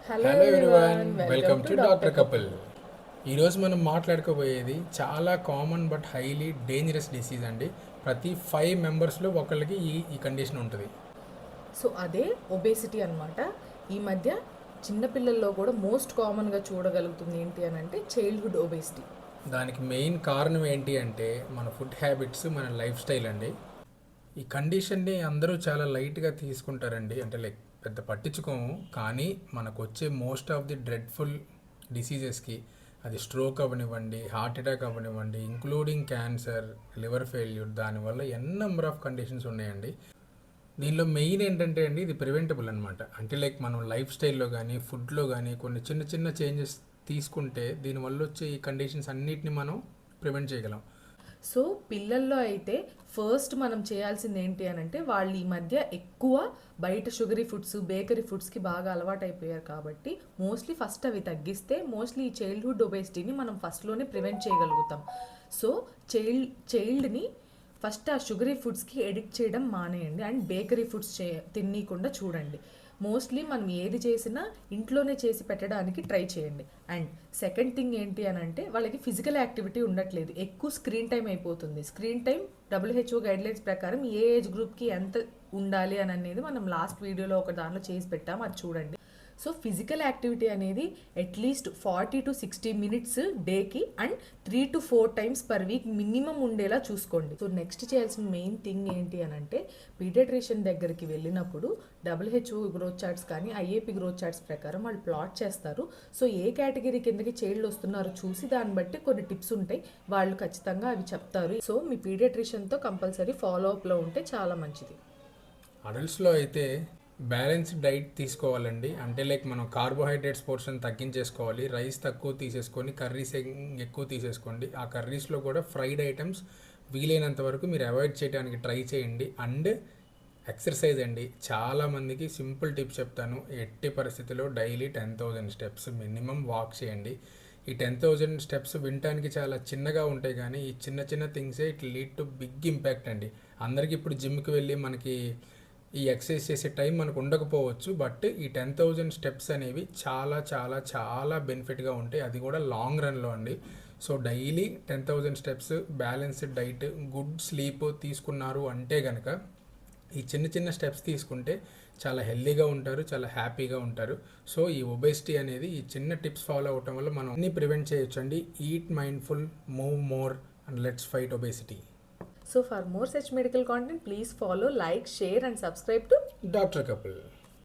Hello hello everyone, everyone, welcome welcome to to doctor doctor couple. Couple. ఈరోజు మనం మాట్లాడుకోబోయేది చాలా common but highly dangerous disease అండి. ప్రతి 5 మెంబర్స్లో ఒకళ్ళకి ఈ కండిషన్ ఉంటుంది. సో అదే ఒబేసిటీ అన్నమాట. ఈ మధ్య చిన్నపిల్లల్లో కూడా మోస్ట్ కామన్గా చూడగలుగుతుంది ఏంటి అని అంటే చైల్డ్హుడ్ ఒబేసిటీ. దానికి మెయిన్ కారణం ఏంటి అంటే మన ఫుడ్ హ్యాబిట్స్, మన లైఫ్ స్టైల్ అండి. ఈ కండిషన్ని అందరూ చాలా లైట్గా తీసుకుంటారండి, అంటే లైక్ పెద్ద పట్టించుకోము. కానీ మనకు వచ్చే మోస్ట్ ఆఫ్ ది డ్రెడ్ఫుల్ డిసీజెస్కి, అది స్ట్రోక్ అవ్వనివ్వండి, హార్ట్ అటాక్ అవ్వనివ్వండి, ఇంక్లూడింగ్ క్యాన్సర్, లివర్ ఫెయిల్యూర్, దానివల్ల నెంబర్ ఆఫ్ కండిషన్స్ ఉన్నాయండి. దీనిలో మెయిన్ ఏంటంటే అండి, ఇది ప్రివెంటబుల్ అనమాట. అంటే లైక్ మనం లైఫ్ స్టైల్లో కానీ ఫుడ్లో కానీ కొన్ని చిన్న చిన్న చేంజెస్ తీసుకుంటే దీనివల్ల వచ్చే ఈ కండిషన్స్ అన్నిటిని మనం ప్రివెంట్ చేయగలం. సో పిల్లల్లో అయితే ఫస్ట్ మనం చేయాల్సింది ఏంటి అని అంటే వాళ్ళు ఈ మధ్య ఎక్కువ బయట షుగరీ ఫుడ్స్, బేకరీ ఫుడ్స్కి బాగా అలవాటైపోయారు కాబట్టి మోస్ట్లీ ఫస్ట్ అవి తగ్గిస్తే మోస్ట్లీ ఈ చైల్డ్హుడ్ ఒబేసిటీని మనం ఫస్ట్లోనే ప్రివెంట్ చేయగలుగుతాం. సో చైల్డ్ని ఫస్ట్ ఆ షుగరీ ఫుడ్స్కి ఎడిక్ట్ చేయడం మానేయండి అండ్ బేకరీ ఫుడ్స్ తినకుండా చూడండి. మోస్ట్లీ మనం ఏది చేసినా ఇంట్లోనే చేసి పెట్టడానికి ట్రై చేయండి. అండ్ సెకండ్ థింగ్ ఏంటి అని అంటే వాళ్ళకి ఫిజికల్ యాక్టివిటీ ఉండట్లేదు, ఎక్కువ స్క్రీన్ టైం అయిపోతుంది. స్క్రీన్ టైం WHO గైడ్లైన్స్ ప్రకారం ఏ ఏజ్ గ్రూప్కి ఎంత ఉండాలి అని అనేది మనం లాస్ట్ వీడియోలో ఒక దానిలో చేసి పెట్టాం, అది చూడండి. సో ఫిజికల్ యాక్టివిటీ అనేది అట్లీస్ట్ 40 to 60 minutes డేకి and 3 to 4 times per week minimum ఉండేలా చూసుకోండి. సో నెక్స్ట్ చేయాల్సిన మెయిన్ థింగ్ ఏంటి అని అంటే పీడియాట్రిషియన్ దగ్గరికి వెళ్ళినప్పుడు WHO గ్రోత్ చార్ట్స్ కానీ IAP గ్రోత్ చార్ట్స్ ప్రకారం వాళ్ళు ప్లాట్ చేస్తారు. సో ఏ కేటగిరీ కిందకి చైల్డ్ వస్తున్నారో చూసి దాన్ని బట్టి కొన్ని టిప్స్ ఉంటాయి, వాళ్ళు ఖచ్చితంగా అవి చెప్తారు. సో మీ పీడియాట్రిషియన్తో కంపల్సరీ ఫాలో అప్లో ఉంటే చాలా మంచిది. అడల్ట్స్లో అయితే బ్యాలెన్స్డ్ డైట్ తీసుకోవాలండి. అంటే లైక్ మనం కార్బోహైడ్రేట్స్ పోర్షన్ తగ్గించేసుకోవాలి, రైస్ తక్కువ తీసేసుకొని కర్రీస్ ఎక్కువ తీసేసుకోండి. ఆ కర్రీస్లో కూడా ఫ్రైడ్ ఐటమ్స్ వీలైనంత వరకు మీరు అవాయిడ్ చేయడానికి ట్రై చేయండి. అండ్ ఎక్సర్సైజ్ అండి, చాలామందికి సింపుల్ టిప్స్ చెప్తాను. ఎట్టి పరిస్థితుల్లో డైలీ 10,000 స్టెప్స్ మినిమం వాక్ చేయండి. ఈ 10,000 స్టెప్స్ వినటానికి చాలా చిన్నగా ఉంటాయి, కానీ ఈ చిన్న చిన్న థింగ్సే it lead to big impact అండి. అందరికీ ఇప్పుడు జిమ్కి వెళ్ళి మనకి ఈ ఎక్సర్సైజ్ చేసే టైం మనకు ఉండకపోవచ్చు, బట్ ఈ 10,000 స్టెప్స్ అనేవి చాలా చాలా చాలా బెనిఫిట్గా ఉంటాయి, అది కూడా లాంగ్ రన్లో అండి. So daily 10,000 steps, balanced diet, good sleep తీసుకున్నారు అంటే కనుక ఈ చిన్న చిన్న స్టెప్స్ తీసుకుంటే చాలా హెల్తీగా ఉంటారు, చాలా హ్యాపీగా ఉంటారు. సో ఈ ఒబేసిటీ అనేది ఈ చిన్న టిప్స్ ఫాలో అవటం వల్ల మనం అన్ని ప్రివెంట్ చేయొచ్చు అండి. Eat mindful, move more and let's fight obesity. So for more such medical content, please follow, like, share and subscribe to doctor couple.